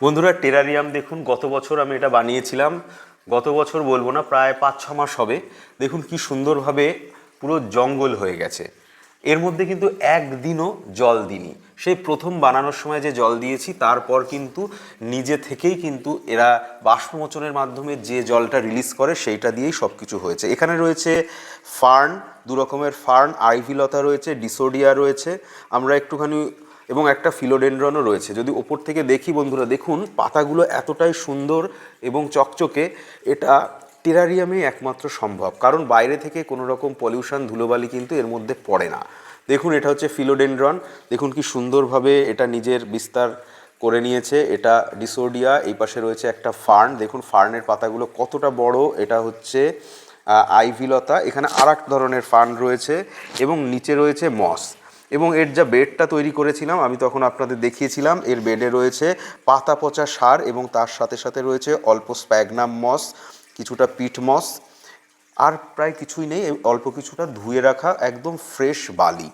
বন্ধুরা, টেরারিয়াম দেখুন, গত বছর আমি এটা বানিয়েছিলাম। গত বছর বলবো না, প্রায় 5-6 মাস হবে। দেখুন কি সুন্দরভাবে পুরো জঙ্গল হয়ে গেছে। এর মধ্যে কিন্তু একদিনও জল দিইনি। সেই প্রথম বানানোর সময় যে জল দিয়েছি, তারপর কিন্তু নিজে থেকেই কিন্তু এরা বাষ্পমোচনের মাধ্যমে যে জলটা রিলিজ করে সেইটা দিয়েই সব কিছু হয়েছে। এখানে রয়েছে ফার্ন, দু রকমের ফার্ন, আইভিলতা রয়েছে, ডিসোডিয়া রয়েছে, আমরা একটুখানি, এবং একটা ফিলোডেনড্রনও রয়েছে। যদি ওপর থেকে দেখি বন্ধুরা, দেখুন পাতাগুলো এতটাই সুন্দর এবং চকচকে। এটা টেরারিয়ামেই একমাত্র সম্ভব, কারণ বাইরে থেকে কোনো রকম পলিউশন, ধুলোবালি কিন্তু এর মধ্যে পড়ে না। দেখুন, এটা হচ্ছে ফিলোডেনড্রন। দেখুন কি সুন্দরভাবে এটা নিজের বিস্তার করে নিয়েছে। এটা ডিসোডিয়া, এই পাশে রয়েছে একটা ফার্ন। দেখুন ফার্নের পাতাগুলো কতটা বড়। এটা হচ্ছে আইভিলতা। এখানে আর এক ধরনের ফার্ন রয়েছে এবং নিচে রয়েছে মস। এবং এর যা বেডটা তৈরি করেছিলাম আমি তখন আপনাদের দেখিয়েছিলাম, এর বেডে রয়েছে পাতা পচা সার এবং তার সাথে সাথে রয়েছে অল্প স্প্যাগনাম মস, কিছুটা পিট মস, আর প্রায় কিছুই নেই, অল্প কিছুটা ধুয়ে রাখা একদম ফ্রেশ বালি।